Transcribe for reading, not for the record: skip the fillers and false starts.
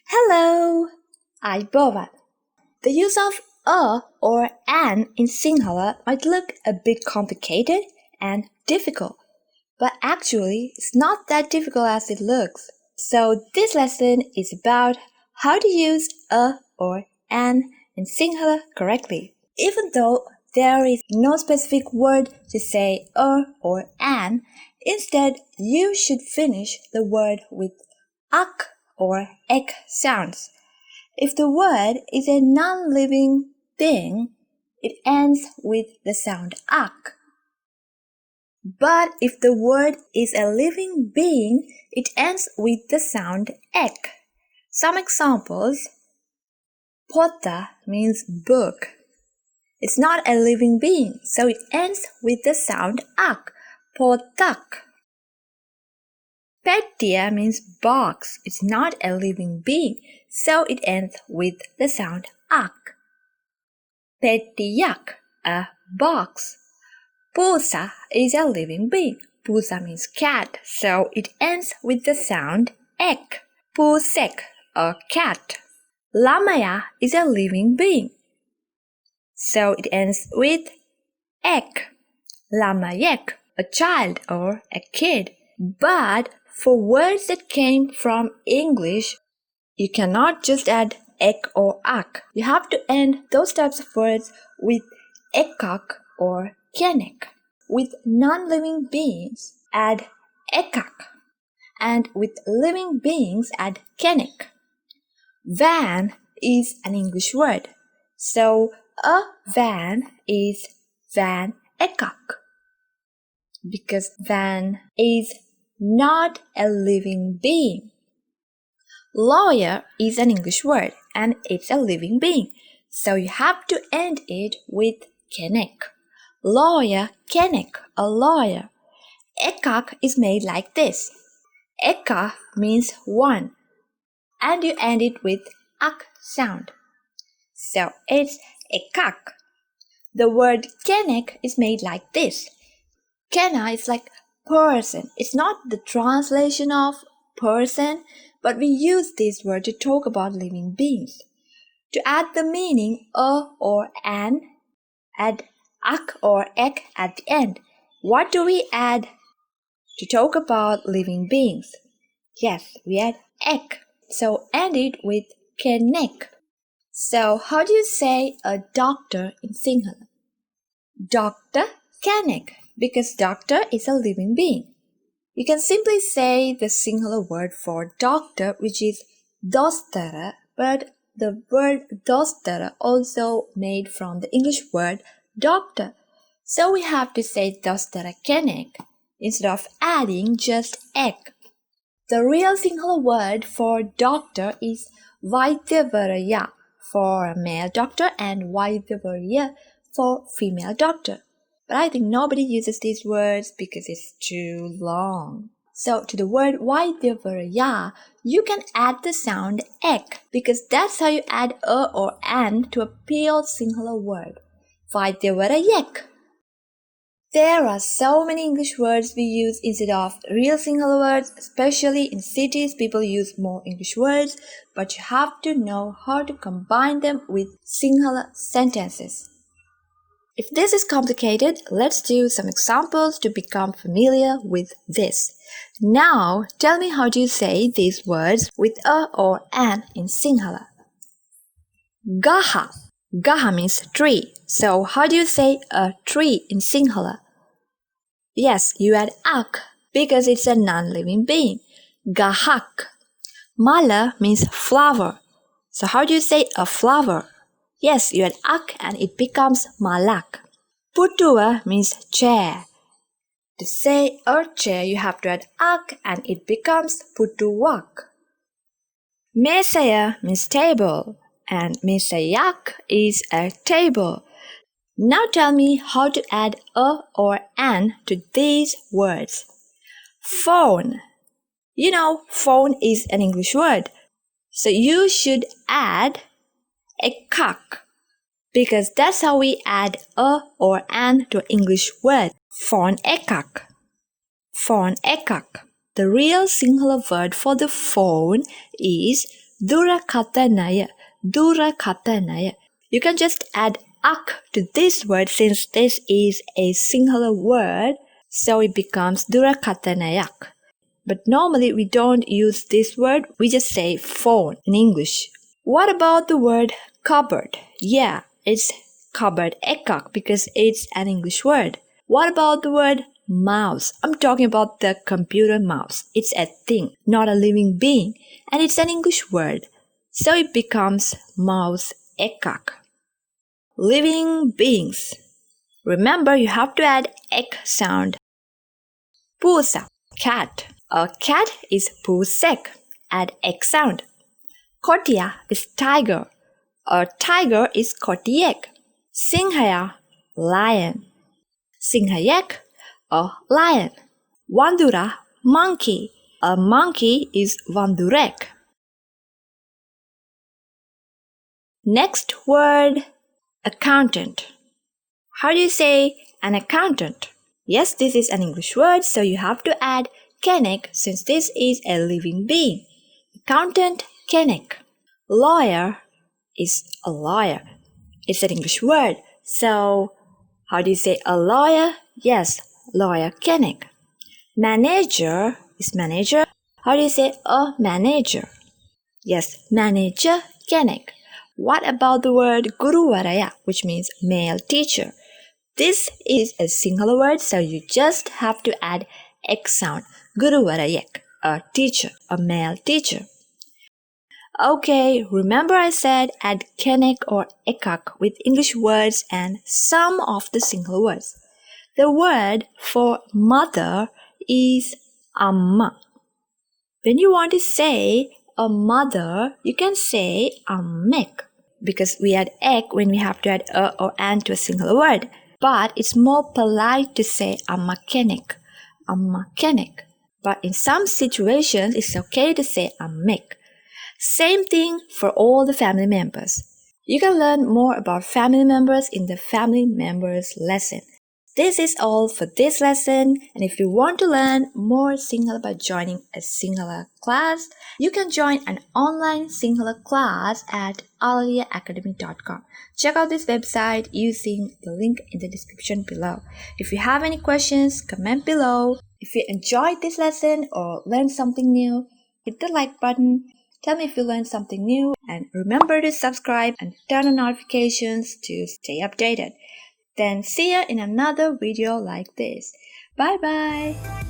Hello! Aybovan. The use of a or an in Sinhala might look a bit complicated and difficult, but actually it's not that difficult as it looks. So this lesson is about how to use a or an in Sinhala correctly. Even though there is no specific word to say a or an, instead you should finish the word with ak or ek sounds. If the word is a non-living being, it ends with the sound ak. But if the word is a living being, it ends with the sound ek. Some examples. Pota means book. It's not a living being, so it ends with the sound ak. Potak. Petia means box. It's not a living being, so it ends with the sound ak. Petiak, a box. Pusa is a living being. Pusa means cat, so it ends with the sound ek. Pusek, a cat. Lamaya is a living being, so it ends with ek. Lamayek, a child or a kid. But for words that came from English, you cannot just add ek or ak. You have to end those types of words with ekak or kenek. With non-living beings, add ekak. And with living beings, add kenek. Van is an English word. So a van is van ekak. Because van is not a living being. Lawyer is an English word and it's a living being. So you have to end it with kenek. Lawyer, kenek, a lawyer. Ekak is made like this. Eka means one. And you end it with ak sound. So it's ekak. The word kenek is made like this. Kena is like person. It's not the translation of person, but we use this word to talk about living beings. To add the meaning a or an, add ak or ek at the end. What do we add to talk about living beings? Yes, we add ek. So end it with kenek. So how do you say a doctor in Sinhala? Doctor kenek, because doctor is a living being. You can simply say the Sinhala word for doctor, which is dostara, but the word dostara also made from the English word doctor. So we have to say dostara kenek instead of adding just ek. The real Sinhala word for doctor is waidyawariya for a male doctor and waidyawariya for female doctor. But I think nobody uses these words because it's too long. So to the word waidyawariya, you can add the sound ek because that's how you add a or an to a pure Sinhala word. Vaidyawarayek. There are so many English words we use instead of real Sinhala words, especially in cities people use more English words, but you have to know how to combine them with Sinhala sentences. If this is complicated, let's do some examples to become familiar with this. Now, tell me how do you say these words with a or an in Sinhala. Gaha. Gaha means tree. So how do you say a tree in Sinhala? Yes, you add ak because it's a non-living being. Gahak. Mala means flower. So how do you say a flower? Yes, you add ak and it becomes malak. Putua means chair. To say a chair, you have to add ak and it becomes putuwak. Mesaya means table and mesayak is a table. Now tell me how to add a or an to these words. Phone. You know, phone is an English word. So you should add ekak because that's how we add a or an to an English word. Phone ekak. Phone ekak. The real Sinhala word for the phone is Durakathanaya. Durakathanaya. You can just add ak to this word since this is a singular word, so it becomes durakatanayak. But normally we don't use this word, we just say phone in English. What about the word cupboard? Yeah, it's cupboard ekak because it's an English word. What about the word mouse? I'm talking about the computer mouse. It's a thing, not a living being, and it's an English word. So it becomes mouse ekak. Living beings. Remember, you have to add ek sound. Pusa, cat. A cat is pusek. Add ek sound. Kotia is tiger. A tiger is kotiek. Sinhaya, lion. Sinhayak, a lion. Vandura, monkey. A monkey is vandurek. Next word, accountant. How do you say an accountant? Yes, this is an English word, so you have to add kenek since this is a living being. Accountant, kenek. Lawyer is a lawyer. It's an English word, so how do you say a lawyer? Yes, lawyer, kenek. Manager is manager. How do you say a manager? Yes, manager, kenek. What about the word guruwaraya, which means male teacher? This is a singular word, so you just have to add ek sound. Guruvarayak, a teacher, a male teacher. Okay, remember I said add kenek or ekak with English words and some of the singular words. The word for mother is amma. When you want to say a mother, you can say ammek because we add ek when we have to add a or an to a singular word. But it's more polite to say amma kenek. Amma kenek. But in some situations, it's okay to say ammek. Same thing for all the family members. You can learn more about family members in the family members lesson. This is all for this lesson, and if you want to learn more Sinhala by joining a Sinhala class, you can join an online Sinhala class at aliyaacademy.com. Check out this website using the link in the description below. If you have any questions, comment below. If you enjoyed this lesson or learned something new, hit the like button. Tell me if you learned something new, and remember to subscribe and turn on notifications to stay updated. Then see you in another video like this. Bye bye.